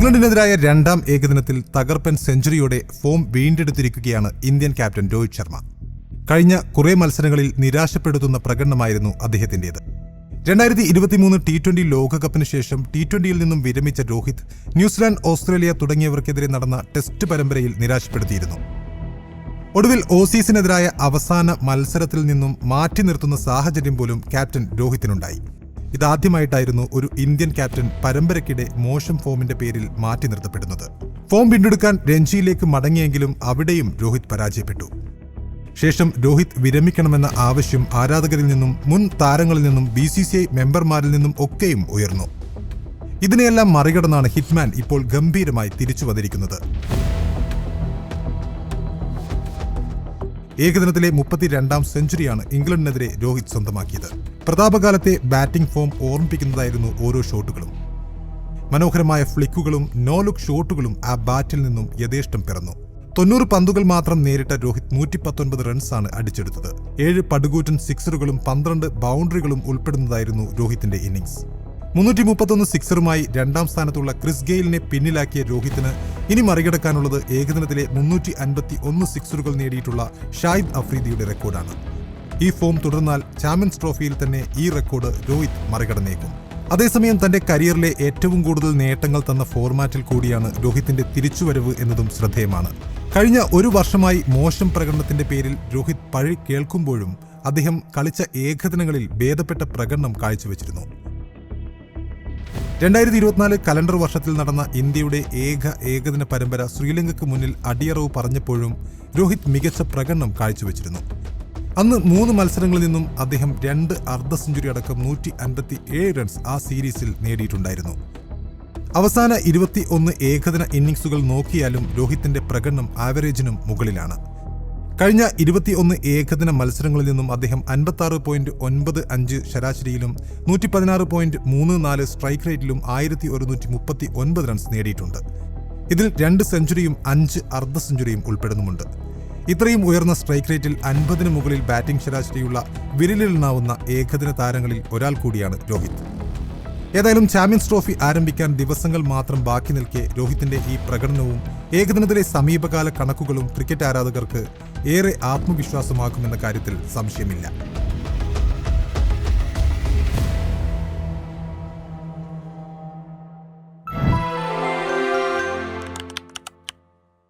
ഇംഗ്ലണ്ടിനെതിരായ രണ്ടാം ഏകദിനത്തിൽ തകർപ്പൻ സെഞ്ചുറിയോടെ ഫോം വീണ്ടെടുത്തിരിക്കുകയാണ് ഇന്ത്യൻ ക്യാപ്റ്റൻ രോഹിത് ശർമ്മ. കഴിഞ്ഞ കുറേ മത്സരങ്ങളിൽ നിരാശപ്പെടുത്തുന്ന പ്രകടനമായിരുന്നു അദ്ദേഹത്തിന്റേത്. 2023 T20 ലോകകപ്പിന് ശേഷം T20യിൽ നിന്നും വിരമിച്ച രോഹിത് ന്യൂസിലാൻഡ്, ഓസ്ട്രേലിയ തുടങ്ങിയവർക്കെതിരെ നടന്ന ടെസ്റ്റ് പരമ്പരയിൽ നിരാശപ്പെടുത്തിയിരുന്നു. ഒടുവിൽ ഓസീസിനെതിരായ അവസാന മത്സരത്തിൽ നിന്നും മാറ്റി നിർത്തുന്ന സാഹചര്യം പോലും ക്യാപ്റ്റൻ രോഹിത്തിനുണ്ടായി. ഇതാദ്യമായിട്ടായിരുന്നു ഒരു ഇന്ത്യൻ ക്യാപ്റ്റൻ പരമ്പരയ്ക്കിടെ മോശം ഫോമിന്റെ പേരിൽ മാറ്റി നിർത്തപ്പെടുന്നത്. ഫോം വീണ്ടെടുക്കാൻ രഞ്ജിയിലേക്ക് മടങ്ങിയെങ്കിലും അവിടെയും രോഹിത് പരാജയപ്പെട്ടു. ശേഷം രോഹിത് വിരമിക്കണമെന്ന ആവശ്യം ആരാധകരിൽ നിന്നും മുൻ താരങ്ങളിൽ നിന്നും BCCI മെമ്പർമാരിൽ നിന്നും ഒക്കെയും ഉയർന്നു. ഇതിനെയെല്ലാം മറികടന്നാണ് ഹിറ്റ്മാൻ ഇപ്പോൾ ഗംഭീരമായി തിരിച്ചു വന്നിരിക്കുന്നത്. ഏകദിനത്തിലെ 32ാം സെഞ്ചുറിയാണ് ഇംഗ്ലണ്ടിനെതിരെ രോഹിത് സ്വന്തമാക്കിയത്. പ്രതാപകാലത്തെ ബാറ്റിംഗ് ഫോം ഓർമ്മിപ്പിക്കുന്നതായിരുന്നു ഓരോ ഷോട്ടുകളും. മനോഹരമായ ഫ്ലിക്കുകളും നോ ലുക്ക് ഷോട്ടുകളും ആ ബാറ്റിൽ നിന്നും യഥേഷ്ടം പിറന്നു. 90 പന്തുകൾ മാത്രം നേരിട്ട രോഹിത് 119 റൺസാണ് അടിച്ചെടുത്തത്. 7 പടുകൂറ്റൻ സിക്സറുകളും 12 ബൗണ്ടറികളും ഉൾപ്പെടുന്നതായിരുന്നു രോഹിത്തിന്റെ ഇന്നിംഗ്സ്. 331 സിക്സറുമായി രണ്ടാം സ്ഥാനത്തുള്ള ക്രിസ് ഗെയിലിനെ പിന്നിലാക്കിയ രോഹിത്തിന് ഇനി മറികടക്കാനുള്ളത് ഏകദിനത്തിലെ 351 സിക്സറുകൾ നേടിയിട്ടുള്ള ഷാഹിദ് അഫ്രീദിയുടെ റെക്കോർഡാണ്. ഈ ഫോം തുടർന്നാൽ ചാമ്പ്യൻസ് ട്രോഫിയിൽ തന്നെ ഈ റെക്കോർഡ് രോഹിത് മറികടന്നേക്കും. അതേസമയം തന്റെ കരിയറിലെ ഏറ്റവും കൂടുതൽ നേട്ടങ്ങൾ തന്ന ഫോർമാറ്റിൽ കൂടിയാണ് രോഹിത്തിന്റെ തിരിച്ചുവരവ് എന്നതും ശ്രദ്ധേയമാണ്. കഴിഞ്ഞ ഒരു വർഷമായി മോശം പ്രകടനത്തിന്റെ പേരിൽ രോഹിത് പഴി കേൾക്കുമ്പോഴും അദ്ദേഹം കളിച്ച ഏകദിനങ്ങളിൽ ഭേദപ്പെട്ട പ്രകടനം കാഴ്ചവെച്ചിരുന്നു. 2024 കലണ്ടർ വർഷത്തിൽ നടന്ന ഇന്ത്യയുടെ ഏകദിന പരമ്പര ശ്രീലങ്കയ്ക്ക് മുന്നിൽ അടിയറവ് പറഞ്ഞപ്പോഴും രോഹിത് മികച്ച പ്രകടനം കാഴ്ചവെച്ചിരുന്നു. അന്ന് 3 മത്സരങ്ങളിൽ നിന്നും അദ്ദേഹം 2 അർദ്ധ സെഞ്ചുറി അടക്കം 157 റൺസ് ആ സീരീസിൽ നേടിയിട്ടുണ്ടായിരുന്നു. അവസാന 21 ഏകദിന ഇന്നിംഗ്സുകൾ നോക്കിയാലും രോഹിത്തിന്റെ പ്രകടനം ആവറേജിനും മുകളിലാണ്. കഴിഞ്ഞ 21 ഏകദിന മത്സരങ്ങളിൽ നിന്നും അദ്ദേഹം 56.95 ശരാശരിയിലും 116.34 സ്ട്രൈക്ക് റേറ്റിലും 1139 റൺസ് നേടിയിട്ടുണ്ട്. ഇതിൽ 2 സെഞ്ചുറിയും 5 അർദ്ധ സെഞ്ചുറിയും ഉൾപ്പെടുന്നുമുണ്ട്. ഇത്രയും ഉയർന്ന സ്ട്രൈക്ക് റേറ്റിൽ 50-ന് മുകളിൽ ബാറ്റിംഗ് ശരാശരിയുള്ള വിരലിലെണ്ണാവുന്ന ഏകദിന താരങ്ങളിൽ ഒരാൾ കൂടിയാണ് രോഹിത്. ഏതായാലും ചാമ്പ്യൻസ് ട്രോഫി ആരംഭിക്കാൻ ദിവസങ്ങൾ മാത്രം ബാക്കി നിൽക്കെ രോഹിത്തിന്റെ ഈ പ്രകടനവും ഏകദിനത്തിലെ സമീപകാല കണക്കുകളും ക്രിക്കറ്റ് ആരാധകർക്ക് ഏറെ ആത്മവിശ്വാസമാക്കുമെന്ന കാര്യത്തിൽ സംശയമില്ല.